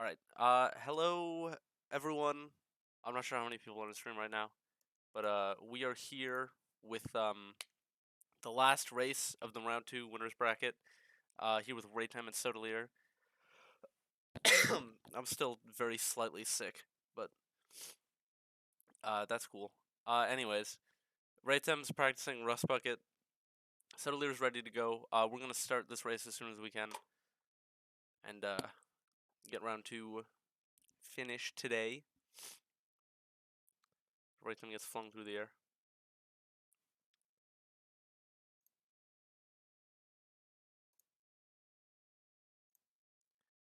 All right. Hello everyone. I'm not sure how many people on the stream right now, but we are here with the last race of the round 2 winners bracket. Here with Raytem and Sotaleer. I'm still very slightly sick, but that's cool. Anyways, Raytem's practicing Rust Bucket. Sotaleer's ready to go. We're gonna start this race as soon as we can, and get round 2 finished today. Raytem gets flung through the air.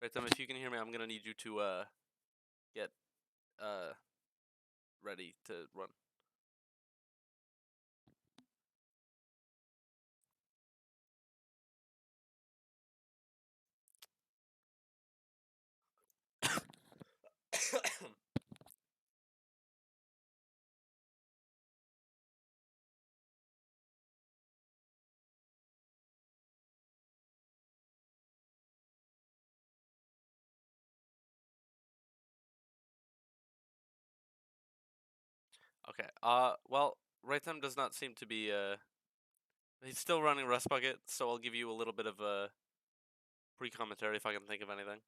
Raytem, if you can hear me, I'm gonna need you to get ready to run. Okay. Well, Raytem does not seem to be he's still running Rust Bucket, so I'll give you a little bit of a pre-commentary if I can think of anything.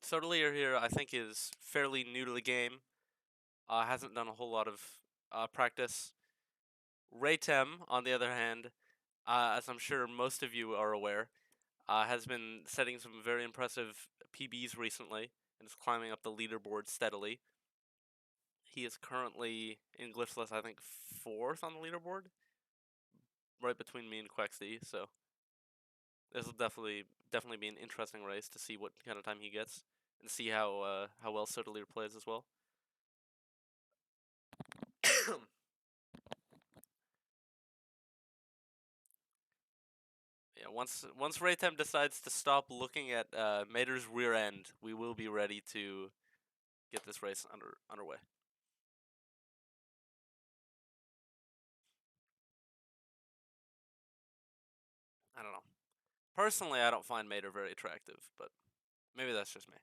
Sotaleer here, I think, is fairly new to the game. Hasn't done a whole lot of practice. Raytem, on the other hand, as I'm sure most of you are aware, has been setting some very impressive PBs recently and is climbing up the leaderboard steadily. He is currently in Glyphless, I think, 4th on the leaderboard, right between me and Quexty. So this will definitely be an interesting race to see what kind of time he gets and see how well Sotaleer plays as well. Yeah, once Raytem decides to stop looking at Mater's rear end, we will be ready to get this race underway. I don't know. Personally, I don't find Mater very attractive, but maybe that's just me.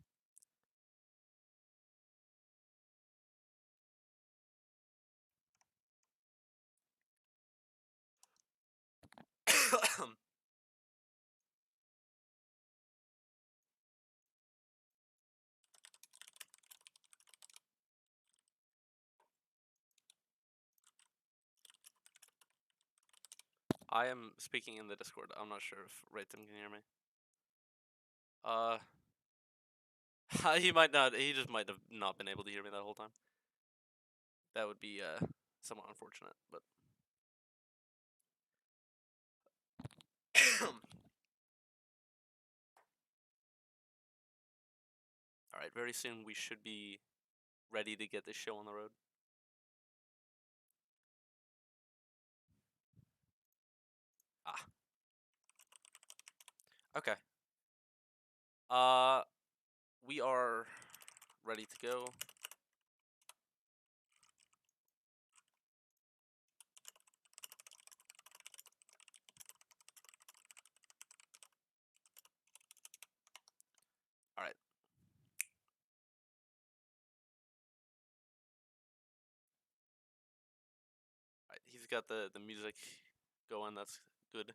I am speaking in the Discord. I'm not sure if Raytem can hear me. He might not. He just might have not been able to hear me that whole time. That would be somewhat unfortunate, but. All right. Very soon we should be ready to get this show on the road. Ah. Okay. We are ready to go. All right. All right. He's got the music going. That's good.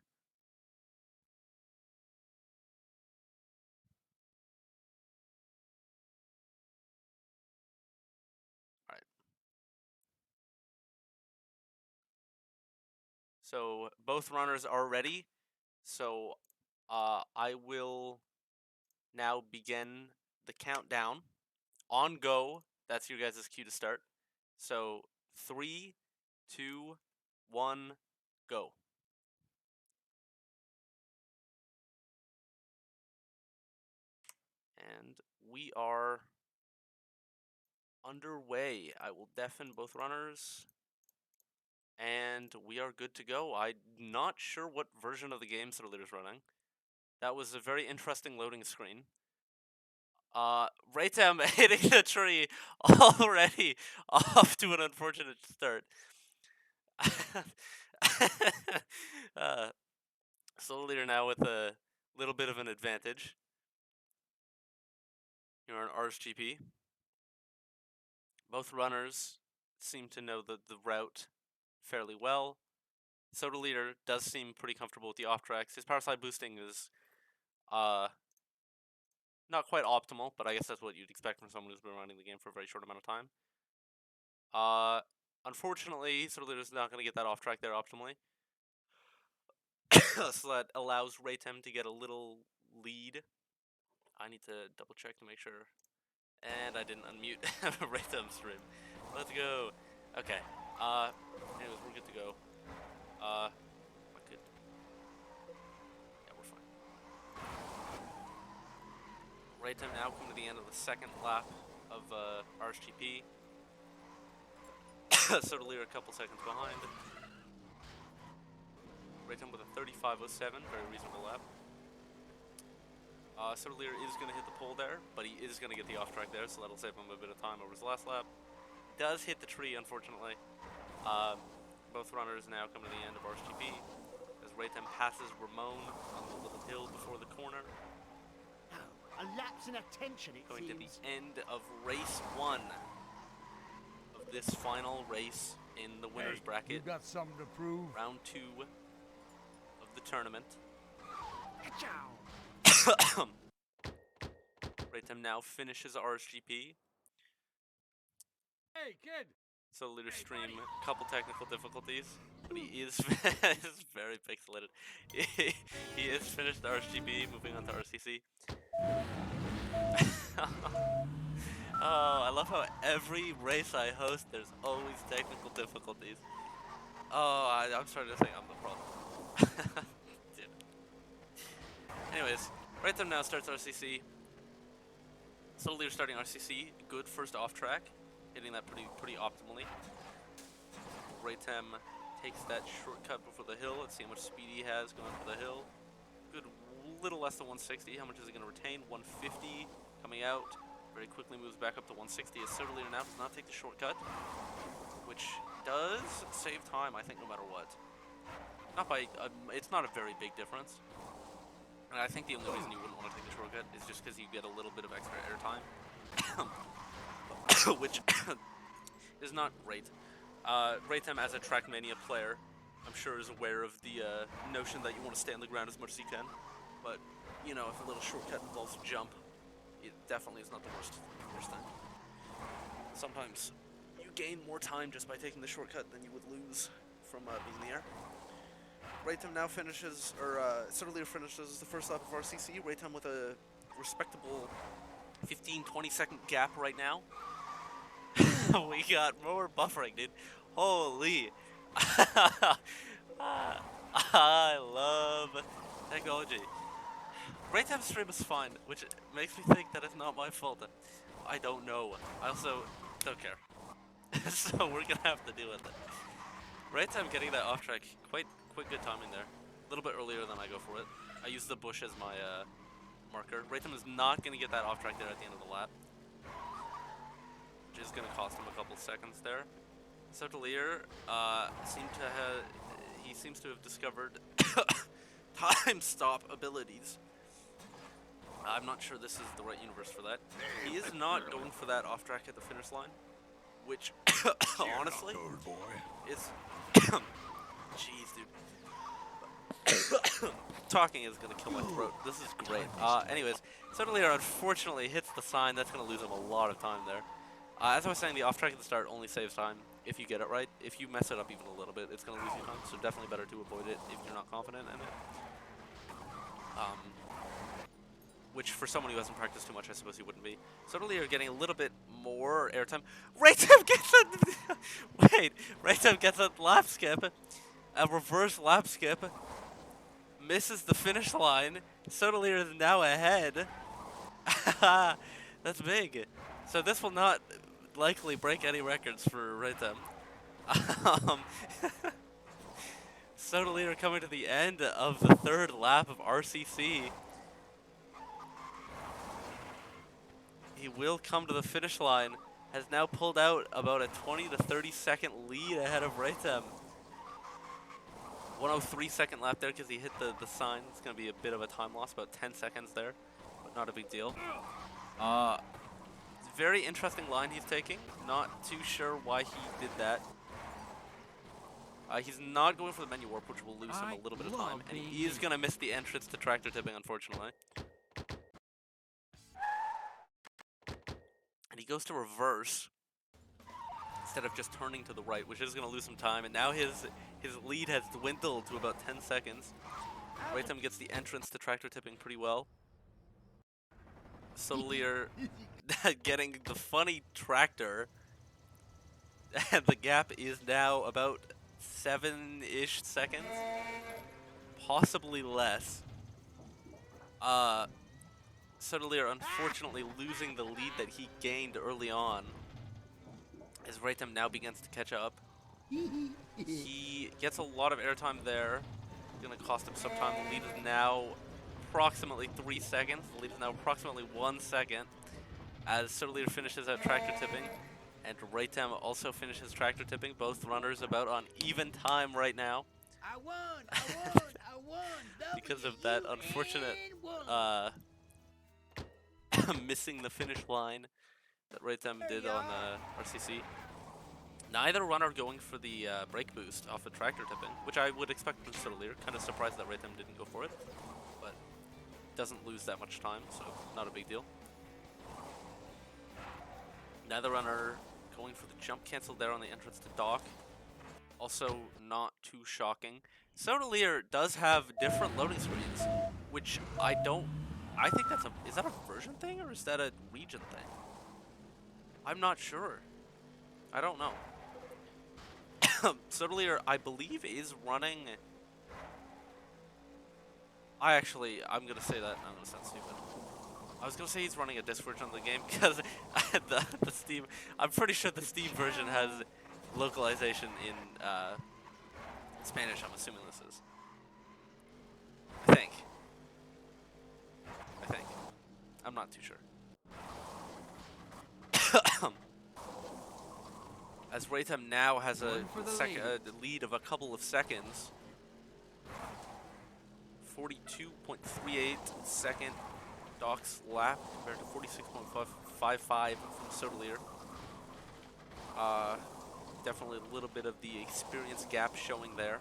All right. So both runners are ready. So I will now begin the countdown. On go. That's your guys' cue to start. So 3, 2, 1, go. And we are underway. I will deafen both runners. And we are good to go. I'm not sure what version of the game Sotaleer is running. That was a very interesting loading screen. Raytem hitting the tree already, off to an unfortunate start. Sotaleer now with a little bit of an advantage. You're on RSGP. Both runners seem to know the route fairly well. Sotaleer does seem pretty comfortable with the off tracks. His power slide boosting is not quite optimal, but I guess that's what you'd expect from someone who's been running the game for a very short amount of time. Unfortunately, Sotaleer is not going to get that off track there optimally. So that allows Raytem to get a little lead. I need to double check to make sure. And I didn't unmute Raytem's stream. Let's go. Okay. Anyways, we're good to go. I could. Yeah, we're fine. Raytem now come to the end of the second lap of RSGP. Sotaleer a couple seconds behind. Raytem with a 35.07, very reasonable lap. Sotaleer is going to hit the pole there, but he is going to get the off track there, so that'll save him a bit of time over his last lap. Does hit the tree, unfortunately. Both runners now come to the end of RSGP as Raytem passes Ramon on the little hill before the corner. A lapse in attention, it Going seems. to the end of race 1 of this final race in the winners bracket. You got something to prove? Round 2 of the tournament. Raytem now finishes RSGP. Hey, kid! Sotaleer stream, a couple technical difficulties, but he is very pixelated. He is finished RSGP, moving on to RCC. Oh, I love how every race I host, there's always technical difficulties. Oh, I'm starting to think I'm the problem. Dude. Anyways, Raytem now starts RCC. Sotaleer starting RCC, good first off track, hitting that pretty optimally. Raytem takes that shortcut before the hill. Let's see how much speed he has going for the hill. Good, little less than 160. How much is he going to retain? 150 coming out. Very quickly moves back up to 160 as Sotaleer now does not take the shortcut, which does save time, I think, no matter what. Not by, it's not a very big difference. And I think the only reason you wouldn't want to take the shortcut is just because you get a little bit of extra airtime, which is not great. Raytem, as a Trackmania player, I'm sure is aware of the notion that you want to stay on the ground as much as you can. But, you know, if a little shortcut involves a jump, it definitely is not the worst thing. Sometimes you gain more time just by taking the shortcut than you would lose from being in the air. Raytem now finishes, or Sotaleer finishes the first lap of RCC. Raytem with a respectable 15-20 second gap right now. We got more buffering, dude. Holy. I love technology. Raytem's stream is fine, which makes me think that it's not my fault. I don't know. I also don't care. So we're gonna have to deal with it. Raytem getting that off track, quite good timing there. A little bit earlier than I go for it. I use the bush as my marker. Raytem is not gonna get that off track there at the end of the lap, which is gonna cost him a couple seconds there. Sotaleer seems to have discovered time stop abilities. I'm not sure this is the right universe for that. He is not going for that off track at the finish line, which honestly is jeez, dude. Talking is gonna kill my throat. This is great. Anyways, Sotaleer unfortunately hits the sign. That's gonna lose him a lot of time there. As I was saying, the off track at the start only saves time if you get it right. If you mess it up even a little bit, it's gonna lose you time. So definitely better to avoid it if you're not confident in it. Which for someone who hasn't practiced too much, I suppose he wouldn't be. Sotaleer getting a little bit more airtime. Raytem gets a wait. Raytem gets a lap skip, a reverse lap skip. Misses the finish line. Sotaleer is now ahead. That's big. So this will not likely break any records for Raytem. Sotaleer coming to the end of the third lap of RCC. He will come to the finish line. Has now pulled out about a 20 to 30 second lead ahead of Raytem. 103 second lap there because he hit the sign. It's going to be a bit of a time loss, about 10 seconds there, but not a big deal. Very interesting line he's taking. Not too sure why he did that. He's not going for the menu warp, which will lose him a little bit of time. And he is going to miss the entrance to tractor tipping, unfortunately. And he goes to reverse instead of just turning to the right, which is going to lose some time. And now his lead has dwindled to about 10 seconds. Raytem gets the entrance to tractor tipping pretty well. Sotaleer getting the funny tractor. And the gap is now about 7-ish seconds. Possibly less. Sotaleer unfortunately losing the lead that he gained early on. As Raytem now begins to catch up. He gets a lot of airtime there. Gonna cost him some time. The lead is now approximately 3 seconds. The lead is now approximately 1 second. As Sotaleer finishes out tractor tipping. And Raytem also finishes tractor tipping. Both runners about on even time right now. I won! I won! Because of that unfortunate missing the finish line that Raytem did on RCC. Neither runner going for the brake boost off the tractor tipping, which I would expect from Sotaleer. Kind of surprised that Raytem didn't go for it, but doesn't lose that much time, so not a big deal. Neither runner going for the jump cancel there on the entrance to dock. Also not too shocking. Sotaleer does have different loading screens, which I think that's is that a version thing or is that a region thing? I'm not sure. I don't know. Sotaleer, I believe, is running. I'm gonna say that, and I'm gonna sound stupid. I was gonna say he's running a disc version of the game because the Steam. I'm pretty sure the Steam version has localization in Spanish. I'm assuming this is. I think. I'm not too sure. As Raytem now has a lead of a couple of seconds. 42.38 second Doc's lap compared to 46.55 from Sotaleer. Definitely a little bit of the experience gap showing there.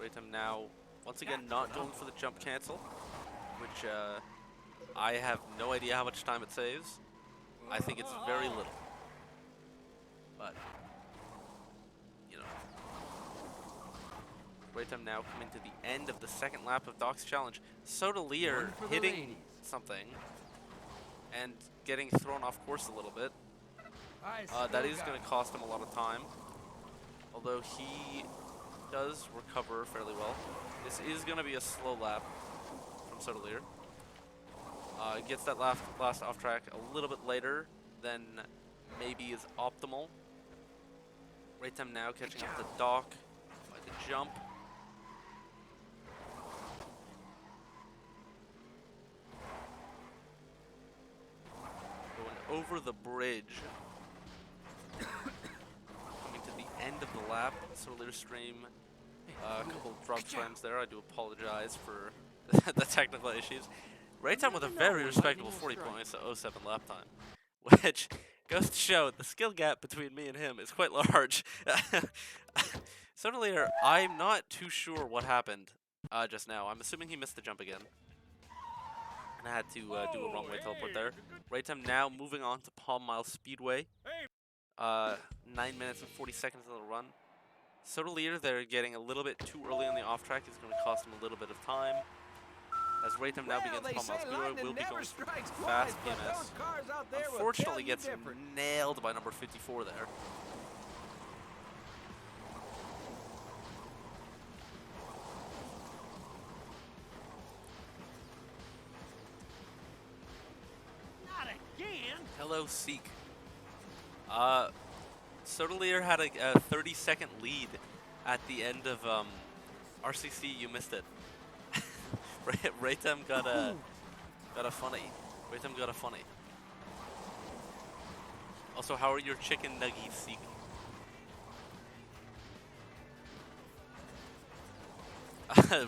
Raytem now, once again, not going for the jump cancel, which I have no idea how much time it saves. I think it's very little. But, you know. Raytem now coming to the end of the second lap of Doc's challenge. Sotaleer hitting something and getting thrown off course a little bit. That is going to cost him a lot of time. Although he does recover fairly well. This is going to be a slow lap from Sotaleer. Gets that last off track a little bit later than maybe is optimal. Raytem now catching up to Doc by the jump. Going over the bridge. Coming to the end of the lap. Sotaleer stream. A couple of drop slams there. I do apologize for the technical issues. Raytem with a very respectable 40.07 lap time, which goes to show the skill gap between me and him is quite large. Sotaleer, I'm not too sure what happened just now. I'm assuming he missed the jump again. And I had to do a wrong way teleport there. Raytem now moving on to Palm Mile Speedway. 9 minutes and 40 seconds of the run. Sotaleer, they're getting a little bit too early on the off track. It's going to cost him a little bit of time. As Raytem now begins Palm Mile Speedway, will be going fast PMS. Unfortunately gets nailed by number 54 there. Not again! Hello, Seek. Sotaleer had a 30-second lead at the end of RCC. You missed it. Raytem got a funny. Raytem got a funny. Also, how are your chicken nuggies, Seek?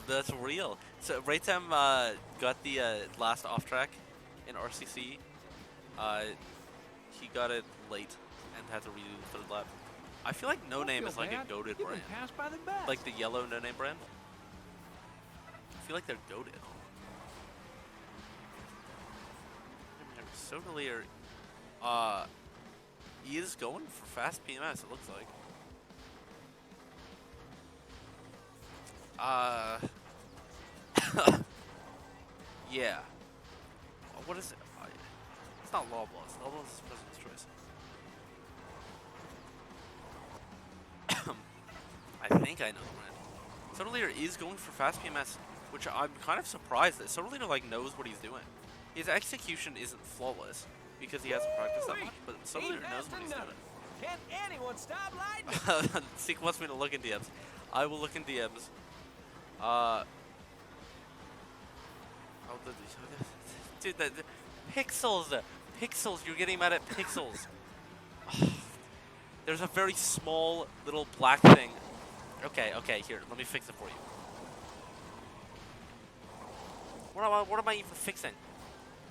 That's real. So Raytem got the last off track in RCC. He got it late and had to redo the third lap. I feel like No Don't Name feel is like bad. a goated You've been brand. passed by the best. Like the yellow No Name brand. I feel like they're goated. Sotaleer he is going for fast PMS, it looks like. Yeah. What is it? It's not Lawless. Lawless is President's Choice. I think I know the brand. Sotaleer is going for fast PMS, which I'm kind of surprised that Sotaleer like knows what he's doing. His execution isn't flawless because he hasn't practiced that much, but Sotaleer knows what he's doing. Can anyone stop lightning? Seek wants me to look in DMs. I will look in DMs. Oh, dude, the pixels, pixels. You're getting mad at pixels. There's a very small little black thing. Okay, here. Let me fix it for you. What am I even fixing?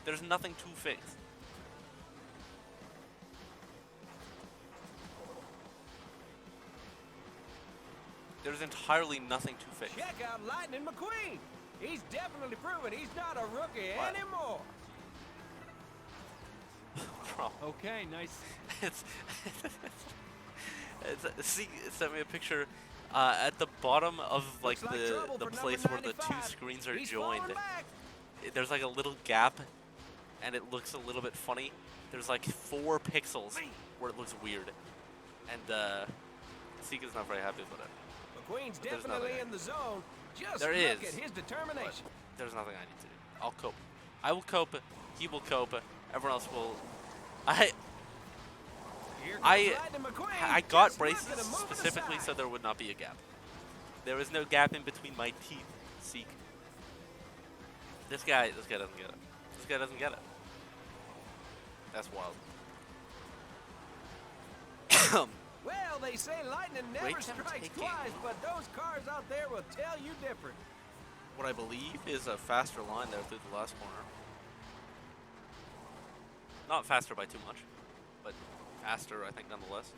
There's nothing to fix. There's entirely nothing to fix. Check out Lightning McQueen. He's definitely proven he's not a rookie What? anymore. Bro. Okay, nice. It's see, it sent me a picture at the bottom of like the place where the two screens are joined. There's like a little gap, and it looks a little bit funny. There's like 4 pixels where it looks weird, and Seeka's not very happy with it. McQueen's But there's definitely nothing. in the zone. Just There look is. at his determination. There's nothing I need to do. I'll cope. I will cope. He will cope. Everyone else will. Here comes I Lightning McQueen. I got Just look braces at him moving specifically aside. so there would not be a gap. There is no gap in between my teeth, Seek. This guy doesn't get it. This guy doesn't get it. That's wild. Well, they say lightning never Raytem strikes taking- twice, but those cars out there will tell you different. What I believe is a faster line there through the last corner. Not faster by too much, but faster, I think, nonetheless.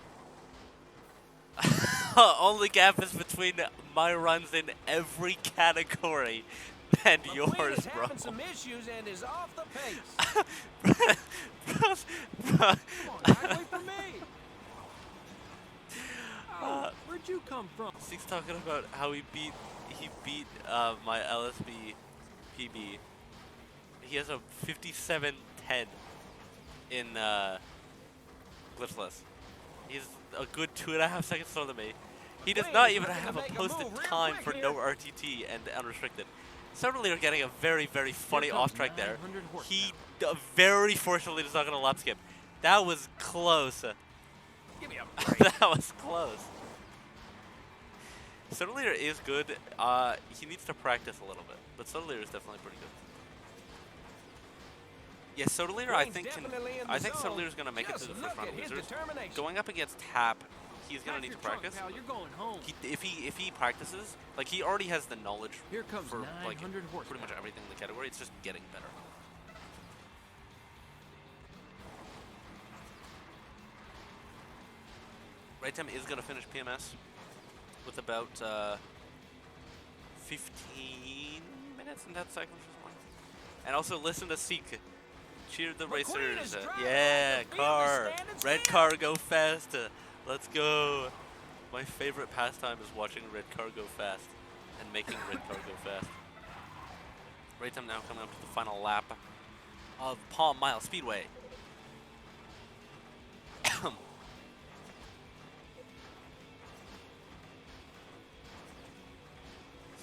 Only gap is between my runs in every category and McQueen yours, is bro. having some issues and is off the pace. Bro. Come on, guys, wait for me. Oh, where'd you come from? Seek's talking about how he beat my LSB PB. He has a 57:10 in glitchless. He's a good 2.5 seconds slower than me. He does Wayne not is even looking to have a make a posted move real time quick for here. no RTT and unrestricted. Certainly are getting a very, very funny comes off track there. 900 He horsepower. very fortunately does not get a lap skip. That was close. Give me a break. That was close. Sotaleer is good. He needs to practice a little bit, but Sotaleer is definitely pretty good. Yeah, Sotaleer I Wayne's think can. definitely in the I think zone. Sotaleer's gonna make it Just through the look first round at of his losers. determination. Going up against Tap, he's gonna Pack need your to trunk, practice. pal, you're going home. If he practices, like he already has the knowledge Here comes for like 900 pretty much horsepower. everything in the category. It's just getting better. Raytem is gonna finish PMS with about 15 minutes and 10 seconds or something. And also listen to Seek. Cheer the McQueen racers. is driving Yeah, off the field to car. stand and Red stand. car go fast. Let's go. My favorite pastime is watching red car go fast and making red car go fast. Raytem now coming up to the final lap of Palm Mile Speedway.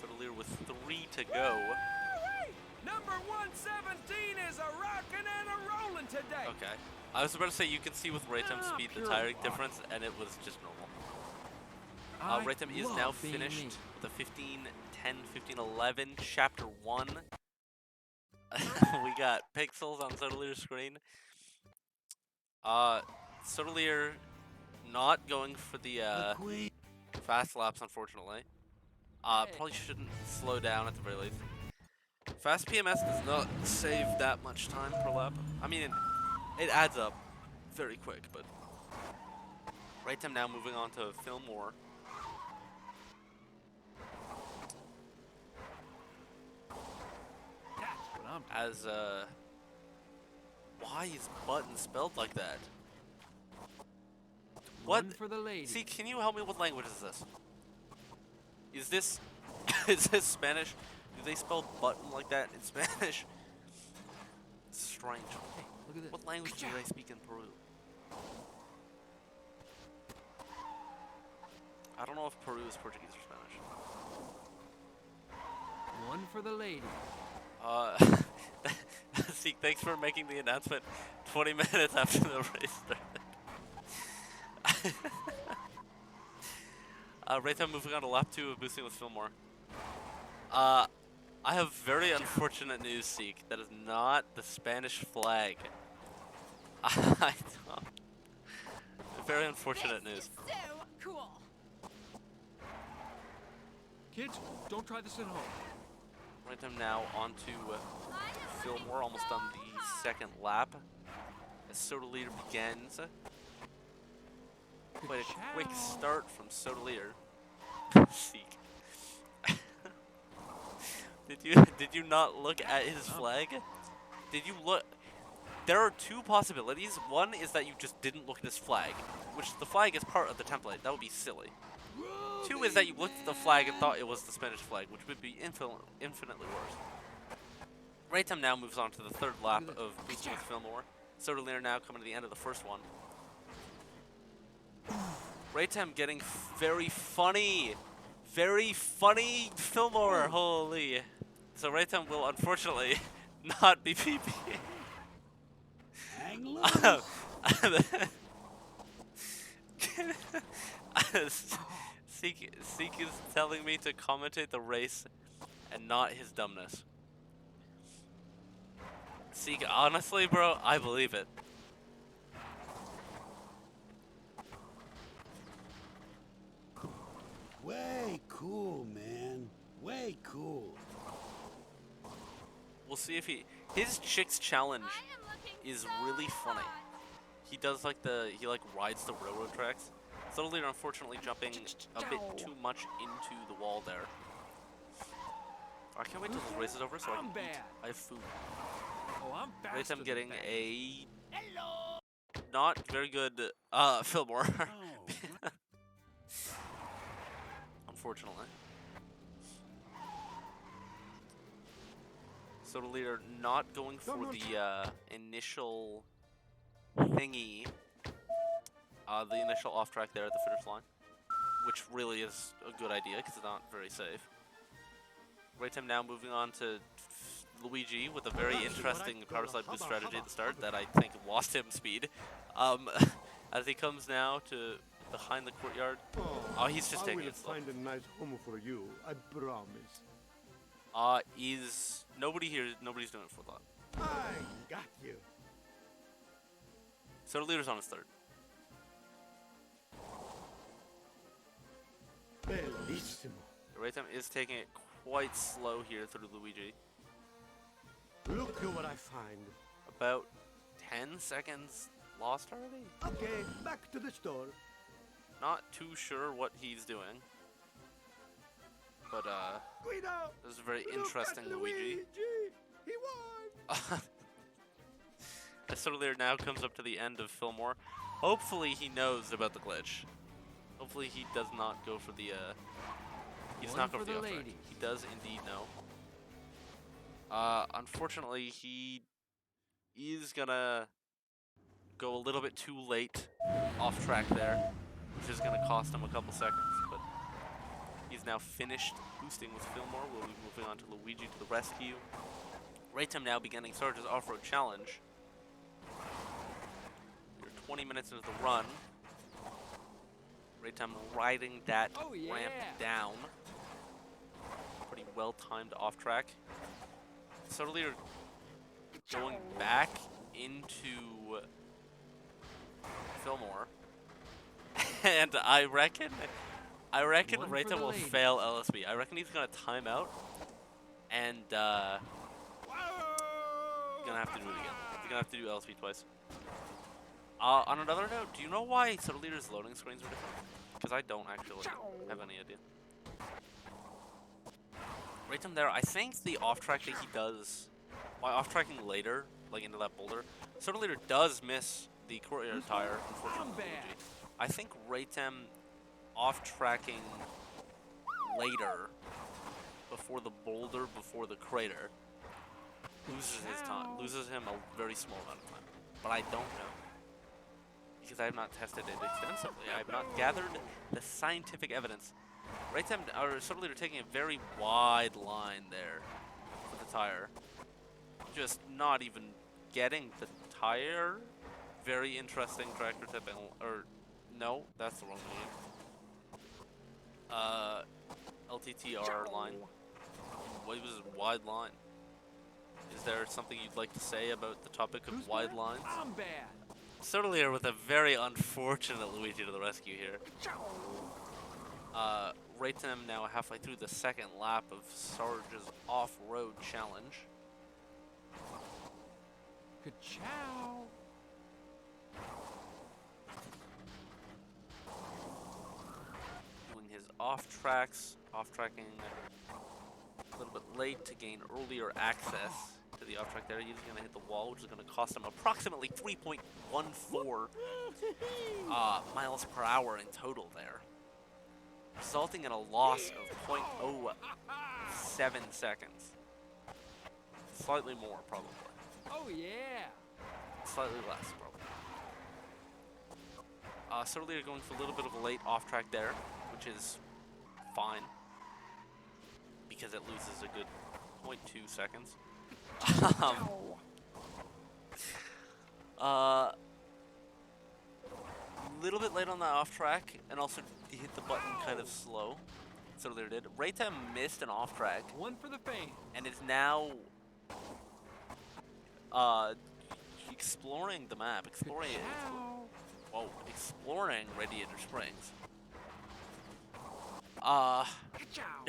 Sotaleer with 3 to go. Woo-wee! Number 117 is a rockin' and a rollin' today. Okay. I was about to say you can see with Raytem's Ah, speed the pure tire luck. difference, and it was just normal. I Raytem is love now being finished me. with a 15:10, 15:11, Chapter 1. We got pixels on Sotaleer's screen. Sotaleer not going for the McQueen. fast laps, unfortunately. Probably shouldn't slow down at the very least. Fast PMS does not save that much time per lap. I mean, it adds up very quick, but Raytem now moving on to Fillmore. That's what I'm As, why is button spelled like that? What? One for the lady. See, can you help me? What language is this? Is this, is this Spanish? Do they spell button like that in Spanish? It's strange. Hey, look at this. What language do they speak in Peru? I don't know if Peru is Portuguese or Spanish. One for the lady. See, thanks for making the announcement 20 minutes after the race started. Raytem moving on to lap 2 of boosting with Fillmore. I have very unfortunate news, Seek. That is not the Spanish flag. I don't. Very unfortunate news. So cool. Kids, don't try this at home. Raytem now onto Fillmore, almost on the second lap. As Sotaleer begins. Quite a quick start from Sotaleer. Seek. Did you not look at his flag? Did you look? There are two possibilities. One is that you just didn't look at his flag, which the flag is part of the template. That would be silly. Two is that you looked at the flag and thought it was the Spanish flag, which would be infinitely worse. Raytem now moves on to the third lap of boosting with Fillmore. Sotaleer now coming to the end of the first one. Raytem getting very funny Fillmore, holy. So Raytem will unfortunately not be PP. Hang loose. Seek is telling me to commentate the race and not his dumbness. Seek, honestly, bro, I believe it. Way cool, man. Way cool. We'll see if his Chicks challenge is really funny. He does like he rides the railroad tracks. Sotaleer unfortunately jumping a bit too much into the wall there. I can't wait till this race is over so I can eat. I have food. Oh, I'm faster Raytem getting than that. a not very good Fillmore. Oh, Unfortunately. Sotaleer not going for the initial thingy, the initial off track there at the finish line, which really is a good idea because it's not very safe. Raytem now moving on to Luigi with a very interesting power slide boost strategy at the start that I think lost him speed. As he comes now to behind the courtyard. Oh, he's just taking it slow. I will find a nice home for you, I promise. Nobody's doing it for that. I got you. Sotaleer's on his third. Bellissimo. Raytem is taking it quite slow here through Luigi. Look at what I find. About 10 seconds lost already? Okay, back to the store. Not too sure what he's doing. But, Guido, this is a very look interesting at Luigi. He won. As Sotaleer now comes up to the end of Fillmore. Hopefully he knows about the glitch. Hopefully he does not go for the, he does not go for the off-track. He does indeed know. Unfortunately, he is gonna go a little bit too late off track there, which is gonna cost him a couple seconds, but he's now finished boosting with Fillmore. We'll be moving on to Luigi to the rescue. Raytem now beginning Sarge's off-road challenge. We're 20 minutes into the run. Raytem riding that ramp down. Pretty well-timed off-track. Sotaleer going back into Fillmore. And I reckon I reckon One for Raytem the will ladies. fail LSB. I reckon he's gonna time out and gonna have to do it again. He's gonna have to do LSB twice. On another note, do you know why Sotaleer's loading screens are different? Because I don't actually have any idea. Raytem there, I think the off track that he does by off tracking later, like into that boulder, Sotaleer does miss the courtyard tire, unfortunately. I think Raytem off tracking later before the boulder, before the crater, loses his time, loses him a very small amount of time. But I don't know, because I have not tested it extensively. I have not gathered the scientific evidence. Raytem or Sotaleer taking a very wide line there for the tire, just not even getting the tire. Very interesting tractor tipping, or no, that's the wrong name. LTTR line. What was a wide line? Is there something you'd like to say about the topic of wide lines? I'm bad. Sotaleer with a very unfortunate Luigi to the rescue here. Raytem now halfway through the second lap of Sarge's off-road challenge. Ka-chow. Doing his off-tracking a little bit late to gain earlier access to the off-track there. He's going to hit the wall, which is going to cost him approximately 3.14 miles per hour in total there, resulting in a loss of 0.07 seconds. Slightly more, probably. Oh yeah. Slightly less, probably. Sotaleer going for a little bit of a late off-track there, which is fine, because it loses a good 0.2 seconds. Little bit late on that off-track, and also hit the button kind of slow. Sotaleer did. Raytem missed an off-track, One for the fame. and is now exploring the map, exploring Radiator Springs. Ka-chow.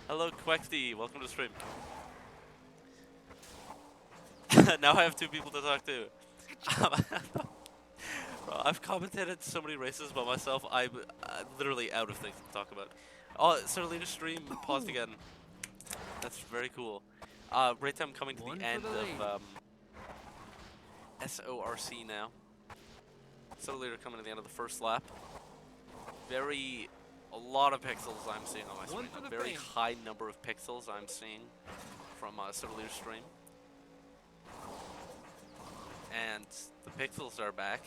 Hello, Quexty. Welcome to the stream. Now I have two people to talk to. Bro, I've commentated so many races by myself. I'm literally out of things to talk about. Oh, Sotaleer stream paused again. That's very cool. Raytem coming to One the for end the of SORC now. Sotaleer coming to the end of the first lap. A lot of pixels I'm seeing on my One screen. for A the very fame. high number of pixels I'm seeing from Sotaleer's stream. And the pixels are back.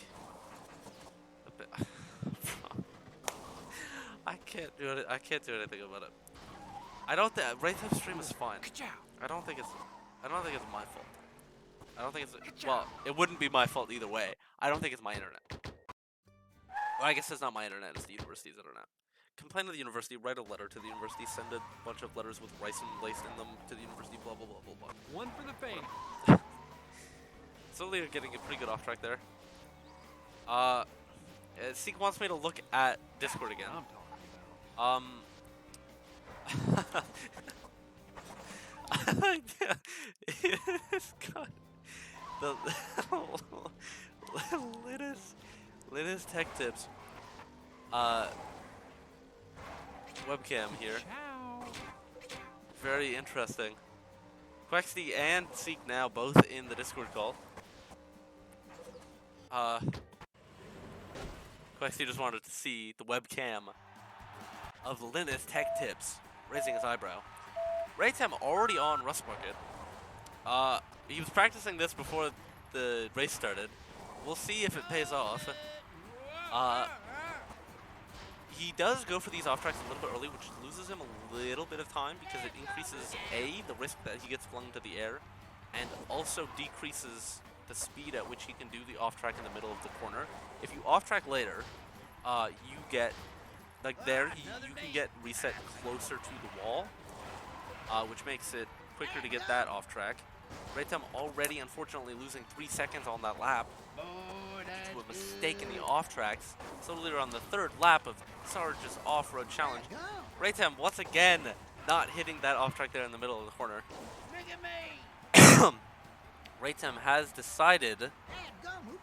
I can't do it. I can't do anything about it. I don't think Raytem's stream is fine. Ka-chow. I don't think it's my fault. I don't think it's well. It wouldn't be my fault either way. I don't think it's my internet. Well, I guess it's not my internet. It's the university's internet. Complain to the university. Write a letter to the university. Send a bunch of letters with ricin laced in them to the university. Blah blah blah blah blah. One for the fame. Sotaleer getting a pretty good off track there. Seek wants me to look at Discord again. I'm talking This guy, the Linus Tech Tips, webcam here. Chow. Very interesting. Quexty and Seek now both in the Discord call. Quexty just wanted to see the webcam of Linus Tech Tips, raising his eyebrow. Raytem already on Rust Bucket. He was practicing this before the race started. We'll see if it pays off. He does go for these off tracks a little bit early, which loses him a little bit of time because it increases the risk that he gets flung into the air, and also decreases the speed at which he can do the off track in the middle of the corner. If you off track later, you get like there you can get reset closer to the wall, which makes it quicker to get that off track. Raytem already unfortunately losing 3 seconds on that lap to a mistake in the off tracks. Sotaleer on the third lap of Sarge's off-road challenge. Raytem once again not hitting that off track there in the middle of the corner. Look at me. Raytem has decided Who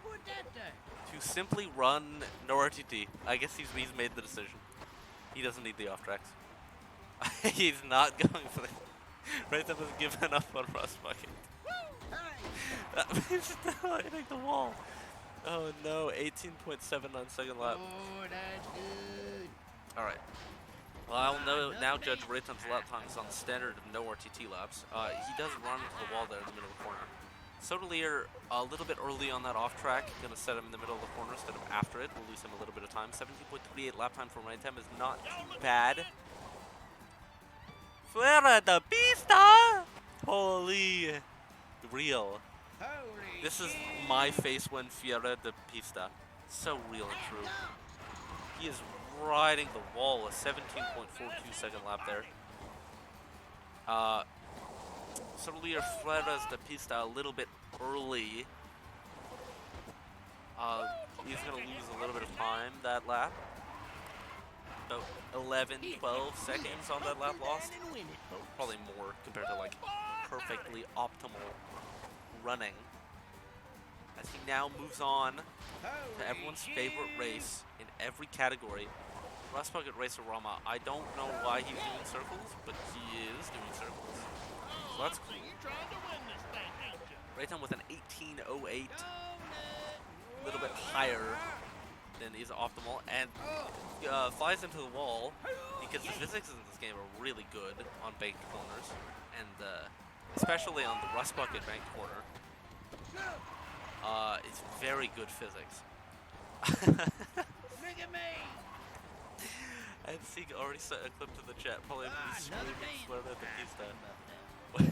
put that there? to simply run no RTT. I guess he's made the decision. He doesn't need the off tracks. He's not going for it. Raytem has given up on Rust Bucket. He's still hitting the wall. Oh no, 18.7 on second lap. Oh, that's good. Alright. Well, I'll now judge Raytem's lap times on the standard of no RTT laps. He does run into the wall there in the middle of the corner. Sotaleer a little bit early on that off track, gonna set him in the middle of the corner instead of after it. We'll lose him a little bit of time. 17.38 lap time for Raytem is not too bad. Fuera de pista! Holy real. Holy This is my face when Fuera de pista. So real and true. He is riding the wall, a 17.42 second lap there. Sotaleer Fuera de pista a little bit early. He's going to lose a little bit of time that lap. About 11, 12 seconds on that lap lost. Probably more compared to like perfectly optimal running. As he now moves on to everyone's favorite race in every category. Rust Bucket Racer-Rama. I don't know why he's doing circles, but he is doing circles. So that's cool. Raytem with an 18.08. A little bit higher than is optimal. And flies into the wall because the physics in this game are really good on banked corners. And especially on the Rust Bucket banked corner. It's very good physics. Look at me. And Seek already sent a clip to the chat, probably Another day. swear that he's done.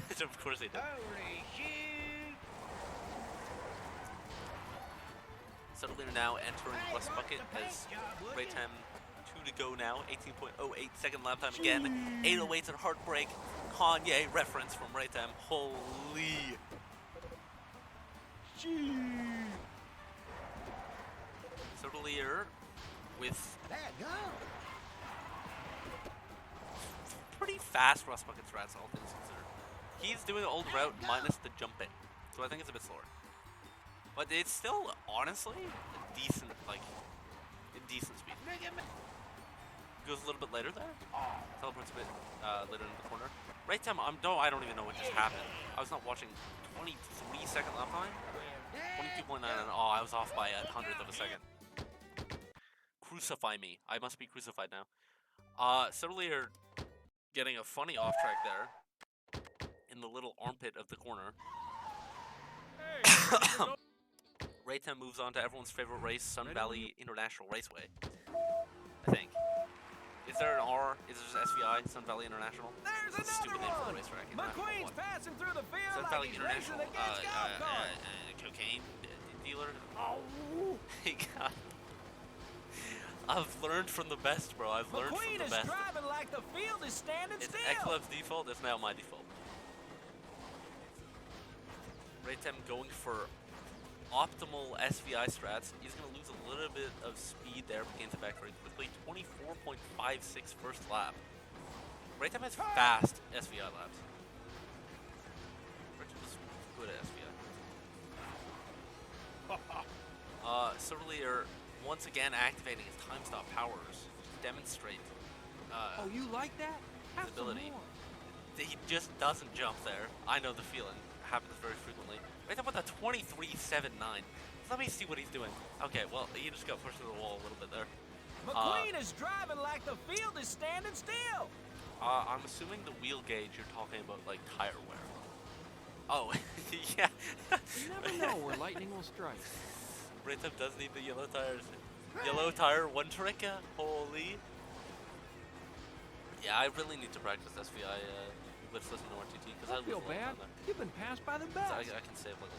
Which of course he did. Holy shoot. Sotaleer now entering Rust Bucket as Raytem 2 to go now, 18.08 second lap time again. 808's and Heartbreak, Kanye reference from Raytem. Holy. Sotaleer with pretty fast Rust Bucket strats, all things considered. He's doing the old route minus the jumping, so I think it's a bit slower. But it's still, honestly, a decent, decent speed. Goes a little bit later there. Teleports a bit later in the corner. Raytem, I don't even know what just happened. I was not watching 23 second lap time. 22.9, oh, I was off by a hundredth of a second. Crucify me. I must be crucified now. Sotaleer getting a funny off track there in the little armpit of the corner. Raytem moves on to everyone's favorite race, Sun Valley International Raceway. I think. Is there an R? Is it just SVI, Sun Valley International? There's It's a stupid another name for the one. racetrack. McQueen's passing through the field Sun like Valley he's International racing against golf carts. cocaine dealer. Oh. God. I've learned from the best, bro. I've learned from McQueen the is best. driving like the field is standing It's still. X-Club's default, it's now my default. Raytem going for optimal SVI strats. He's going to lose a little bit of speed there, but gains it back very quickly. 24.56 first lap. Raytem has fast SVI laps. Raytem is good at SVI. Sotaleer once again activating his time stop powers to demonstrate Oh, you like that? Have his some ability. more. He just doesn't jump there. I know the feeling. Happens very frequently. Right up with a 23.79. Let me see what he's doing. Okay, well, he just got pushed to the wall a little bit there. McQueen is driving like the field is standing still. I'm assuming the wheel gauge you're talking about, like, tire wear. Oh, yeah. You never know where lightning will strike. Raytem does need the yellow tires. Yellow tire, one trick, holy. Yeah, I really need to practice SVI with Listen to RTT, because I Don't feel lose a lot of bad. time there. You've been passed by the best. I can save like a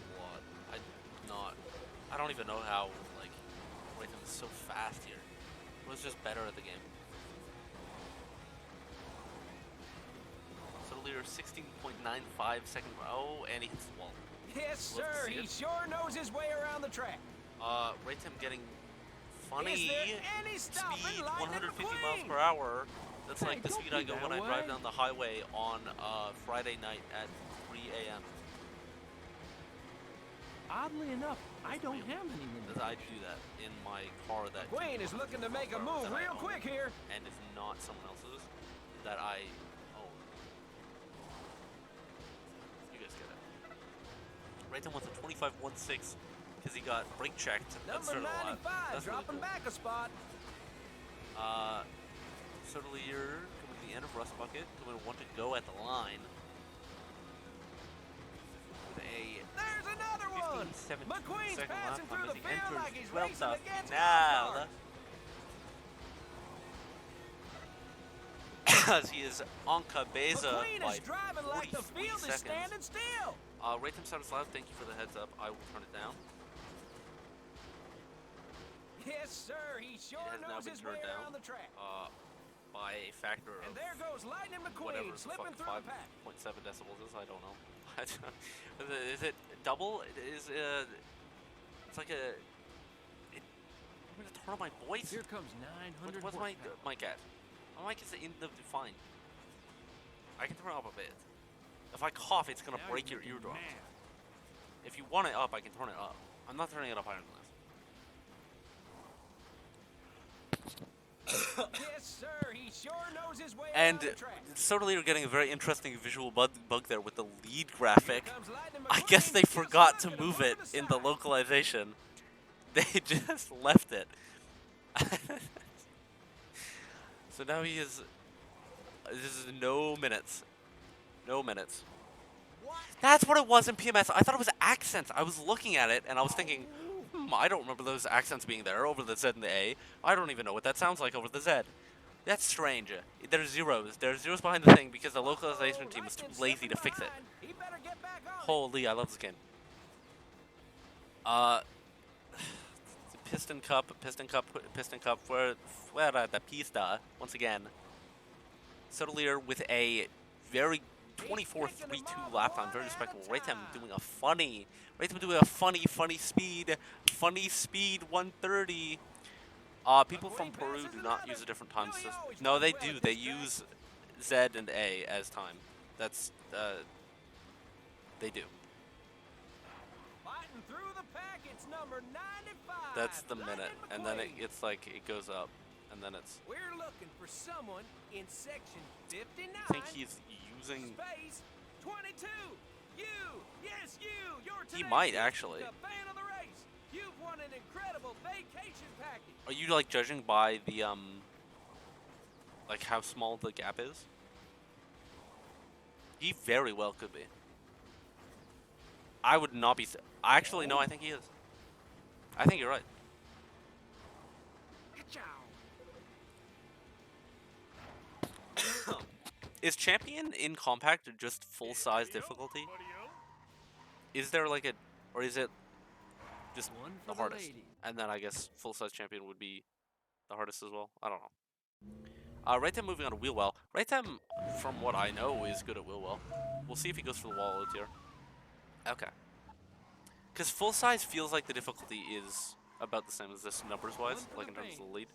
lot. I don't even know how like Raytem is so fast here. It was just better at the game. Sotaleer 16.95 second. Oh, and he hits the wall. Yes, Love to sir. see He it. sure knows his way around the track. Raytem getting Is funny there any stopping speed, Lightning 150 miles McQueen? per hour. That's Hey, like the don't speed be I go that when I drive way. down the highway on Friday night at 3 a.m. Oddly enough, I don't have any As I limitations. do that in my car that McQueen is looking to make a move real quick here. and it's not someone else's that I own. You guys get it. Rayton wants a 25.16 because he got brake checked at the Number start of the lap. 95 That's really dropping cool. back a spot. Sotaleer coming to the end of Rust Bucket, coming to want to go at the line. With a There's another one. 15-17 McQueen's second lap passing time through as the he field enters like he's Vuelta racing against Final. golf As he is on Cabeza McQueen by is driving like the 43 field is seconds. standing still. Raytem status live, thank you for the heads up. I will turn it down. Yes, sir. He sure has now knows been his way turned down. around the track. By a factor And of there goes Lightning whatever McQueen the slipping fuck through the pack. 5.7 decibels is, I don't know. Is it double? It's like a... I'm gonna turn on my voice? Here comes 900 What's my horsepower. mic at? My mic is in the fine. I can turn it up a bit. If I cough, it's gonna Now break your you're making eardrums. mad. If you want it up, I can turn it up. I'm not turning it up higher than this. Yes, sir. He sure knows his way And around the track. Sotaleer getting a very interesting visual bug there with the lead graphic. Here comes Lightning I guess McQueen, they just forgot to looking move over it the in the side. localization. They just left it. So now he is... This is no minutes. No minutes. What? That's what it was in PMS. I thought it was accents. I was looking at it and I was thinking, I don't remember those accents being there over the Z and the A. I don't even know what that sounds like over the Z. That's strange. There's zeros. There's zeros behind the thing because the localization team was too Lightning lazy to slipping fix it. behind. He better get back on it. Holy, I love this game. Piston Cup, fuera de pista, once again. Sotaleer with a very 24.32 lap time, very respectable. Raytem doing a funny, funny speed 130. People from Peru do not use a different time system. No, they do. They use Z and A as time. That's, they do. Fighting through the pack, it's number 95. That's the minute, Lightning and then McQueen. it's like, it goes up, and then it's, We're looking for someone in section 59. I think he's using, Space 22. You, yes, you. You're He today's might, Houston actually. Cup fan of the race. You've won an incredible vacation package. are you like judging by the, like how small the gap is? He very well could be. I would not be, actually, no, I think he is. I think you're right. Is Champion in Compact or just full-size difficulty? Is there like a, or is it just One the for hardest? lady. And then I guess full-size Champion would be the hardest as well? I don't know. Raytem moving on to wheel well. Raytem, from what I know, is good at wheel well. We'll see if he goes for the wall out here. Okay. Because full-size feels like the difficulty is about the same as this numbers-wise, like in terms of the lead.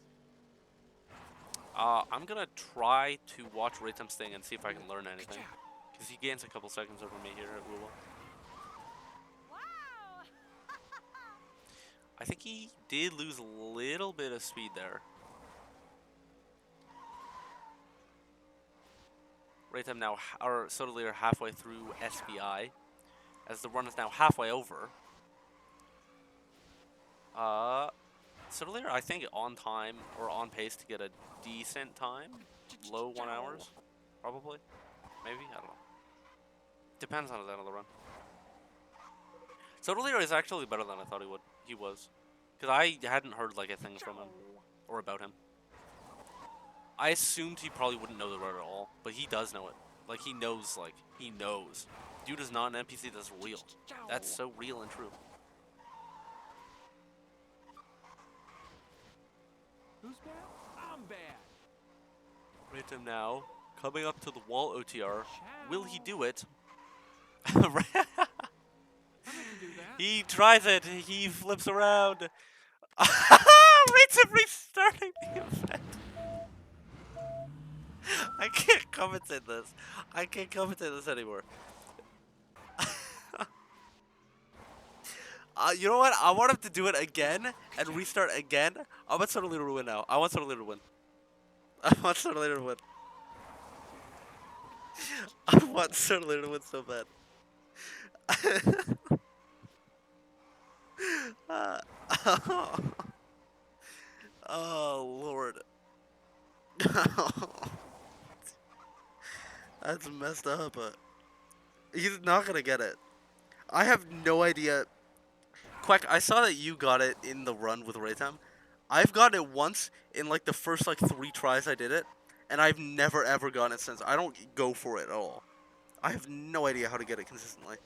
I'm gonna try to watch Raytem's thing and see if I can learn anything. Because he gains a couple seconds over me here at Woo. Wow! I think he did lose a little bit of speed there. Raytem now, or Sotaleer halfway through SBI, as the run is now halfway over. Sotaleer, I think, on time or on pace to get a decent time. Low 1 hours, probably. Maybe, I don't know. Depends on the end of the run. Sotaleer is actually better than I thought he was. Because I hadn't heard like a thing from him or about him. I assumed he probably wouldn't know the road at all, but he does know it. Like he knows. Dude is not an NPC that's real. That's so real and true. Who's bad? I'm bad. Raytem now coming up to the wall OTR. Will he do it? I meant to do that. He tries it. He flips around. Raytem restarting the event. I can't commentate this. I can't commentate this anymore. You know what? I want him to do it again and restart again. I want Sotaleer to win now. I want Sotaleer to win. I want Sotaleer to win. I want Sotaleer to win so bad. Oh, Lord. That's messed up. He's not gonna get it. I have no idea. Quack, I saw that you got it in the run with Raytem. I've gotten it once in like the first like 3 tries I did it, and I've never ever gotten it since. I don't go for it at all. I have no idea how to get it consistently.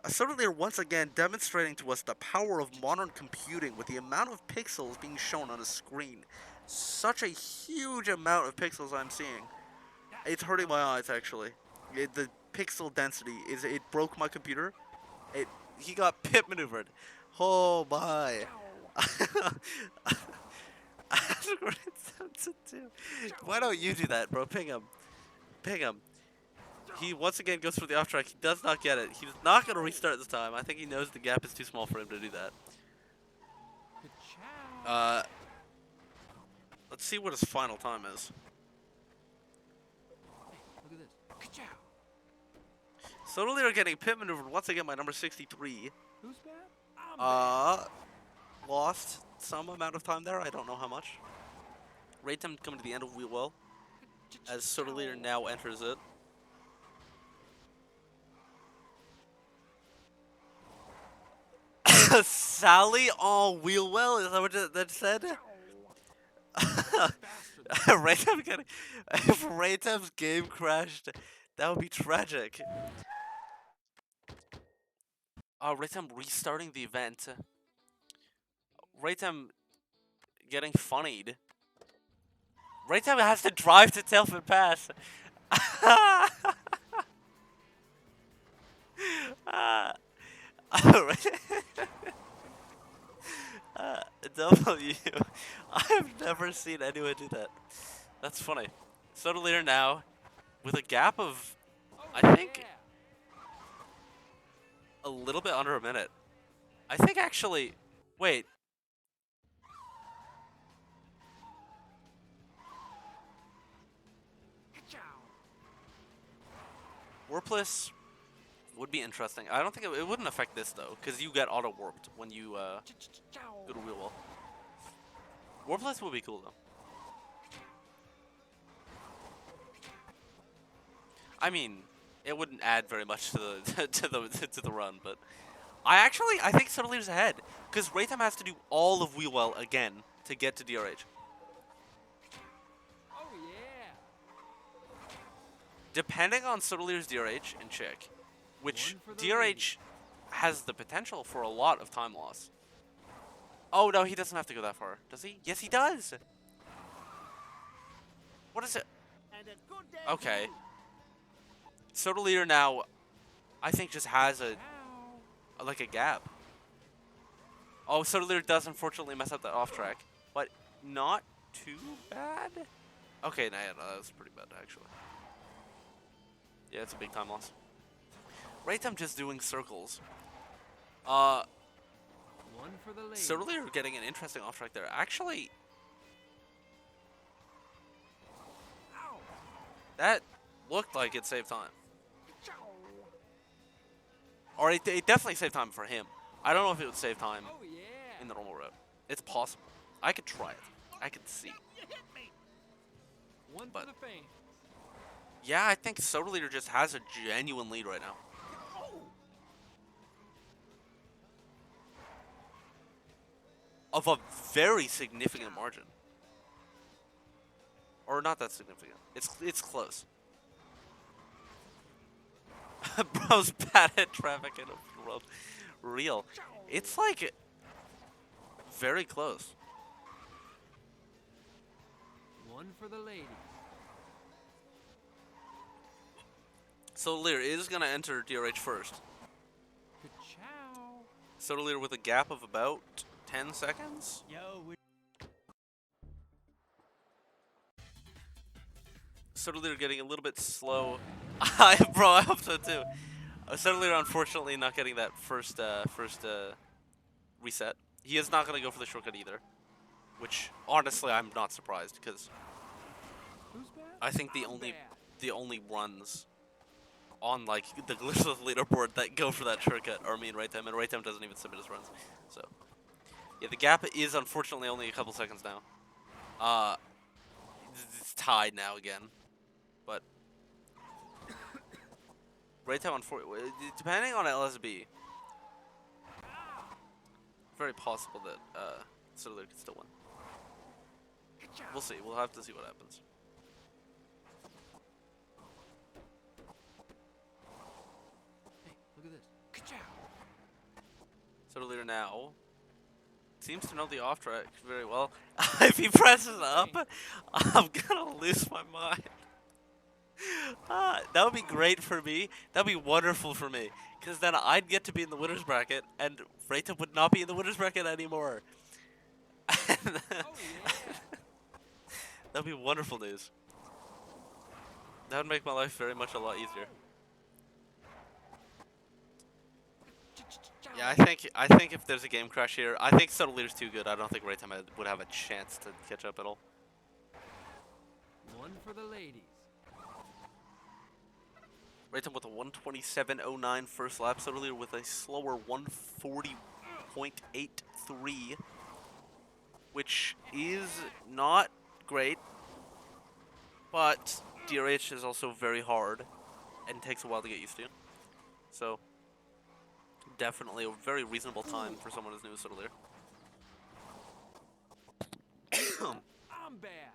Sotaleer once again demonstrating to us the power of modern computing with the amount of pixels being shown on a screen. Such a huge amount of pixels I'm seeing. It's hurting my eyes actually. The pixel density it broke my computer. He got pit maneuvered. Oh my. Why don't you do that, bro? Ping him. Ping him. He once again goes for the off track. He does not get it. He's not going to restart this time. I think he knows the gap is too small for him to do that. Let's see what his final time is. Look at this. Sotaleer getting pit maneuvered once again by number 63. Who's bad? Lost some amount of time there. I don't know how much. Raytem coming to the end of wheel well as Sotaleer now enters it. Sally on wheel well, is that what that said? Raytem getting, if Raytem's game crashed, that would be tragic. Raytem restarting the event. Raytem getting funnied. Raytem has to drive to Tailfin Pass. W. I have never seen anyone do that. That's funny. Sotaleer now with a gap of, I think, a little bit under a minute. I think actually, wait. Warpless would be interesting. I don't think it wouldn't affect this though, because you get auto warped when you go to wheel wall. Warpless would be cool though. I mean, it wouldn't add very much to the to the run, but I think Sotaleer's ahead because Raytem has to do all of wheel well again to get to DRH. Oh yeah. Depending on Sotaleer's DRH and Chick, which DRH has the potential for a lot of time loss. Oh no, he doesn't have to go that far, does he? Yes, he does. What is it? Okay. Sotaleer now, I think, just has a gap. Oh, Sotaleer does unfortunately mess up that off track, but not too bad. Okay, no, that's pretty bad actually. Yeah, it's a big time loss. Raytem just doing circles. One for the lady. Sotaleer getting an interesting off track there. Actually, that looked like it saved time. Or it definitely saved time for him. I don't know if it would save time Oh yeah. in the normal route. It's possible. I could try it. I could see. One But- for the fame. Yeah, I think Sotaleer just has a genuine lead right now. Of a very significant margin. Or not that significant. It's close. Bro's bad at traffic in open world. Real. It's like very close. One for the lady. So Lear is gonna enter DRH first. Ka-chow. Sotaleer with a gap of about 10 seconds. Yo, we Sotaleer getting a little bit slow. Bro, I hope so too. Sotaleer unfortunately not getting that first reset. He is not gonna go for the shortcut either, which honestly I'm not surprised because Who's bad? I think I'm bad. the only runs on like the Glitchless leaderboard that go for that shortcut are me and Raytem, and Raytem doesn't even submit his runs. So yeah, the gap is unfortunately only a couple seconds now. It's tied now again, but Raytem depending on LSB, very possible that Sotaleer could still win. We'll see. We'll have to see what happens. Hey, look at this. Sotaleer now seems to know the off track very well. If he presses up, I'm gonna lose my mind. That would be great for me. That would be wonderful for me. Because then I'd get to be in the winner's bracket, and Raytem would not be in the winner's bracket anymore. Oh yeah. That would be wonderful news. That would make my life very much a lot easier. Yeah, I think if there's a game crash here, I think Sotaleer's too good. I don't think Raytem would have a chance to catch up at all. One for the ladies. Raytem with a 127.09 first lap. Sotaleer with a slower 140.83, which is not great, but DRH is also very hard and takes a while to get used to. So definitely a very reasonable time for someone as new as Sotaleer. I'm bad.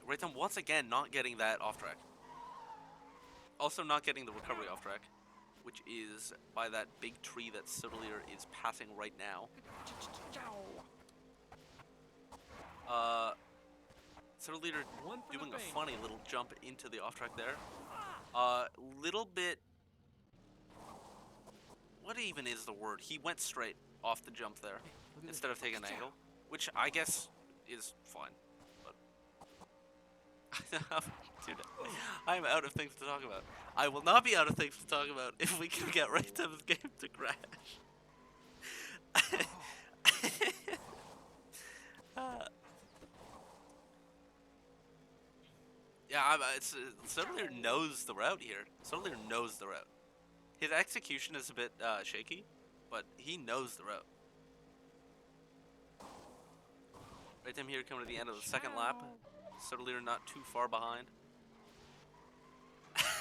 Raytem once again not getting that off track. Also not getting the recovery off track, which is by that big tree that Sotaleer is passing right now. Sotaleer One for the doing a bank. funny little jump into the off track there. Little bit. What even is the word? He went straight off the jump there Look at instead of taking an angle, which I guess is fine. But dude, I'm out of things to talk about. I will not be out of things to talk about if we can get Raytem's game to crash. Yeah, Sotaleer knows the route here. Sotaleer knows the route. His execution is a bit shaky, but he knows the route. Raytem here coming to the end of the second lap. Sotaleer not too far behind.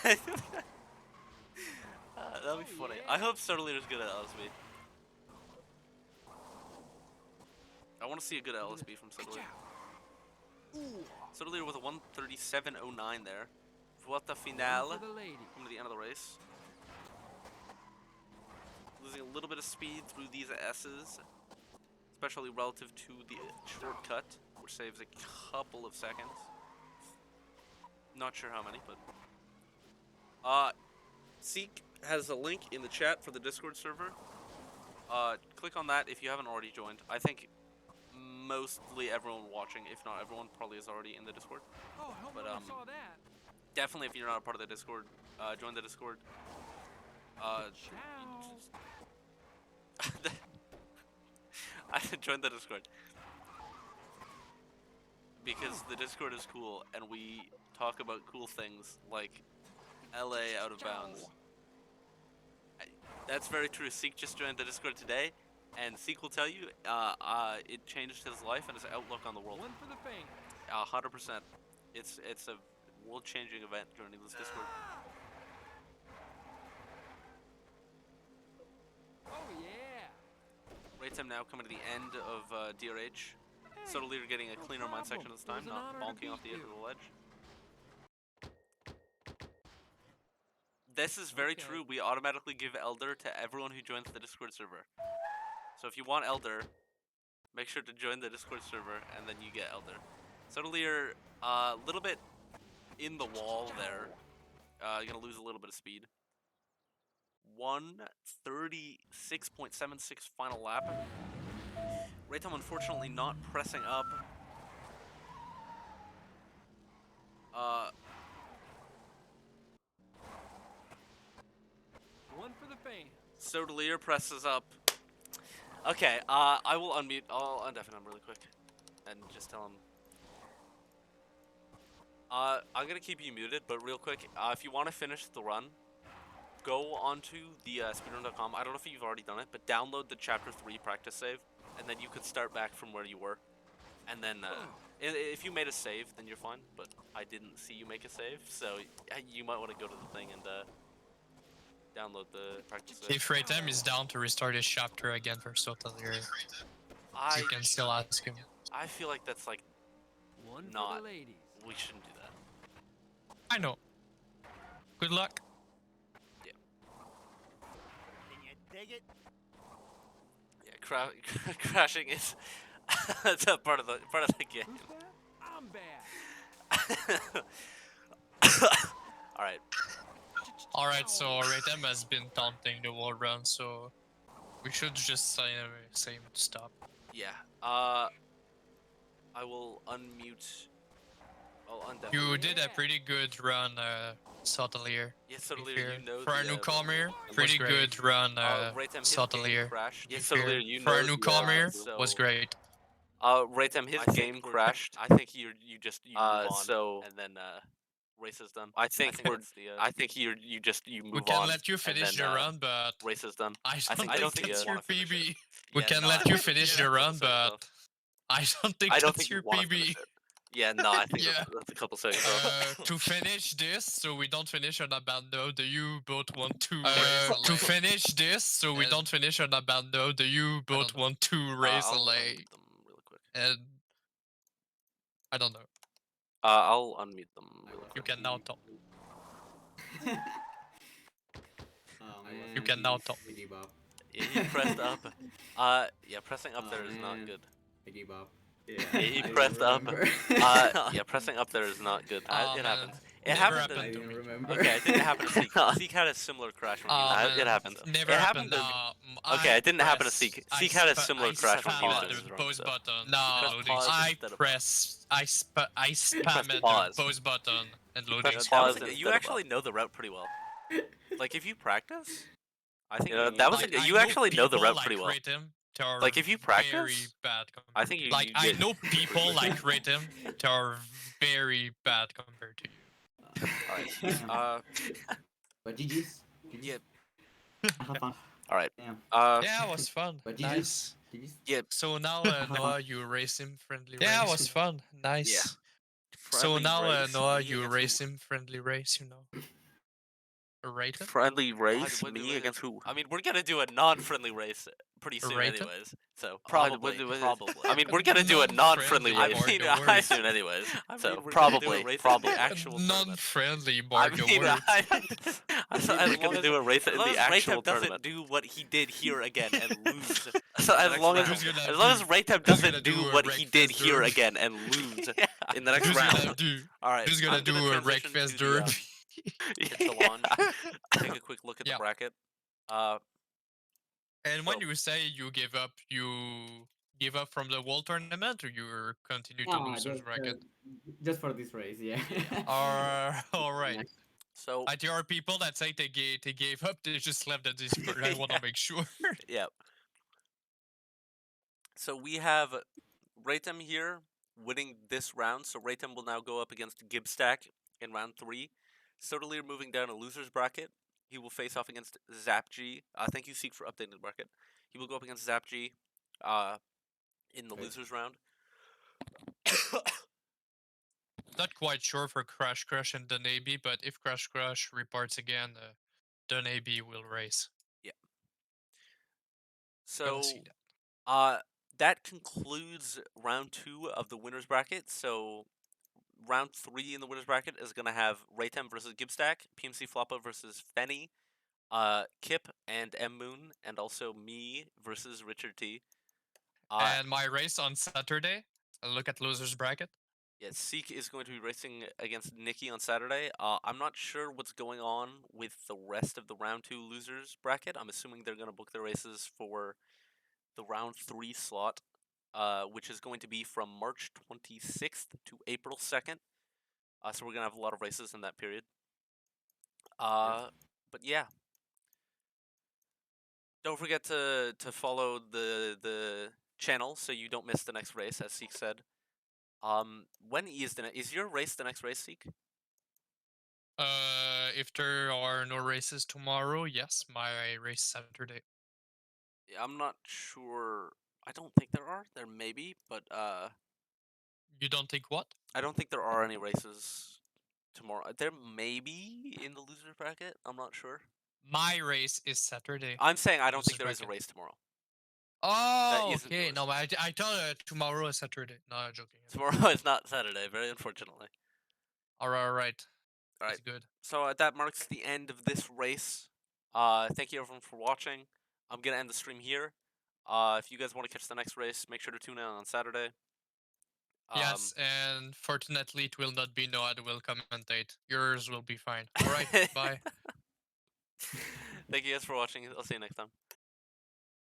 That'll be funny. I hope Sotaleer is good at LSB. I want to see a good LSB from Sotaleer. Sotaleer with a 137.09 there. Vuelta final. One for the lady. Coming to the end of the race. Losing a little bit of speed through these S's, especially relative to the shortcut, which saves a couple of seconds. Not sure how many, but Seek has a link in the chat for the Discord server. Click on that if you haven't already joined. I think mostly everyone watching, if not everyone, probably is already in the Discord. Oh, I hope But, no one saw that. Definitely, if you're not a part of the Discord, join the Discord. Ciao. I joined the Discord because the Discord is cool and we talk about cool things like LA out of bounds. That's very true. Seek just joined the Discord today, and Seek will tell you it changed his life and his outlook on the world. One for the bank. 100%. It's a world-changing event joining this Discord. Oh yeah. Raytem now coming to the end of DRH. Sotaleer getting a cleaner mine section this time, not bonking off the edge of the ledge. This is very true. We automatically give Elder to everyone who joins the Discord server. So if you want Elder, make sure to join the Discord server, and then you get Elder. Sotaleer, a little bit in the wall there. You're gonna lose a little bit of speed. 1:36.76 final lap. Raytem unfortunately not pressing up. One for the fans. Sotaleer presses up. Okay, I will unmute. I'll undeafen him really quick, and just tell him. I'm gonna keep you muted, but real quick, if you want to finish the run, go onto the speedrun.com. I don't know if you've already done it, but download the Chapter 3 practice save, and then you could start back from where you were. And then, if you made a save, then you're fine, but I didn't see you make a save, so you might want to go to the thing and download the practice save. If Raytem is down to restart his chapter again for Sotaleer, you can still ask him. I feel like that's like, One for not. the ladies. We shouldn't do that. I know. Good luck. Yeah. Can you dig it? Yeah, crashing is that's a part of the game. Who's bad? I'm bad. All right. Alright, so Raytem has been taunting the wall run, so we should just say him to stop. Yeah. I will unmute. I'll undeafen. You did a pretty good run, Sotaleer. Yeah, to be Sotaleer, fair. you know for a the, newcomer, was pretty great. good run, Raytem, his game Sotaleer. crashed. Yeah, To be fair. Sotaleer, you For know a newcomer, so, was great. Raytem, his game crashed. I think you move on, so and then race is done. I think that's the, I think you move We on. can let you and finish then, the run, but race is done. I think don't think you that's your wanna finish it. PB. We Yeah, can no, let I you think- finish yeah, the run, couple seconds but off. I don't think I don't that's think your you want to finish PB. it. Yeah, no, I think Yeah. that's a couple seconds off. To finish this, so we don't finish on a bad note, do you both want to raise to finish this, so we don't finish on a bad note, do you both want to raise a I'll leg? unmute them really quick. And I don't know. I'll unmute them really You quick. can now talk. Man, You can now talk. I give up. Yeah, he pressed up. Yeah, pressing up there is not man. good. I give up. Yeah, he I pressed don't up. remember. Yeah, pressing up there is not good. Aw, It man. happens. It Never happened. happened I to didn't me. remember. Okay, it didn't happen to Seek. Seek had a similar crash when he Aw, was. man. It happens. Never It happened. happened No, Okay, it didn't happen to pressed- Seek. I Seek had a spa- similar I crash when he spammed was the drunk, pause so. button. Press No, pause I instead of press. I spammed the pause. pause button and loading. press screen. pause You instead of actually know the route pretty well. Like if you practice, I think You know, you- that was Like, a, I you actually know the people route like pretty well. Raytem that are Like, if you very practice, bad. I think you. Like you I get- know people like Raytem that are very bad compared to you. Alright. But GG's. Yeah. Have fun. Alright. Damn. Yeah, it was fun. But Nice. GG's. So now, Noah, you race him friendly race. Yeah, it was fun. Nice. Yeah. So Friendly now, race, Noah, me you against race who? him friendly race, you know. Rate him? Friendly race, What- me what- against who? I mean, we're gonna do a non-friendly race pretty soon, Raytem? anyways. So what- probably. I mean, we're gonna do a non-friendly Non-friendly, race Mark, mean, don't I worry. soon, anyways. I So mean, we're gonna do a probably, race in probably. the actual tournament. Non-friendly, I Mark, mean, don't worry. as We're gonna do a race in long the as actual Raytem doesn't tournament. do what he did here again and lose. So as next long as round. Who's gonna as long as do- Raytem who's doesn't gonna do do a what wreck he did fest here derby? again and lose in the next Who's gonna round. do? All right, Who's gonna I'm do a transition Wreckfest to the, derby? get the launch. Take a quick look at Yeah. the bracket. And when So- you say you give up from the world tournament, or you continue to No, lose those bracket? just for this race, yeah. All right. Nice. So There are people that say they gave up. They just left the Discord. I want to make sure. yeah. So we have Raytem here winning this round. So Raytem will now go up against Gibstack in round 3. Sotaleer moving down a loser's bracket. He will face off against Zapg. Thank you, Seek, for updating the bracket. He will go up against Zapg in the Okay. losers round. Not quite sure for Crash Crush and the Navy, but if Crash Crush reports again, the Navy will race. So Gonna see that. that concludes round 2 of the winners bracket. So round 3 in the winners bracket is going to have Raytem versus Gibstack, PMC Floppa versus Fenny, Kip and M Moon, and also me versus Richard T. And my race on Saturday. Look at losers bracket. Yeah, Seek is going to be racing against Nikki on Saturday. I'm not sure what's going on with the rest of the round 2 losers bracket. I'm assuming they're going to book their races for the round 3 slot, which is going to be from March 26th to April 2nd. So we're going to have a lot of races in that period. But yeah. Don't forget to follow the channel so you don't miss the next race, as Seek said. When is your race the next race, Seek? If there are no races tomorrow, yes, my race Saturday. Yeah, I'm not sure. I don't think there are. There may be, but You don't think what? I don't think there are any races tomorrow. There may be in the loser bracket. I'm not sure. My race is Saturday. I'm saying I don't think Loser there is a bracket. race tomorrow. Oh, isn't okay. yours. No, I thought tomorrow is Saturday. No, I'm joking. Tomorrow is not Saturday, very unfortunately. All right. All right. That's good. So that marks the end of this race. Thank you everyone for watching. I'm gonna end the stream here. If you guys want to catch the next race, make sure to tune in on Saturday. Yes, and fortunately, it will not be Noah that will commentate. Yours will be fine. All right. Bye. Thank you guys for watching. I'll see you next time.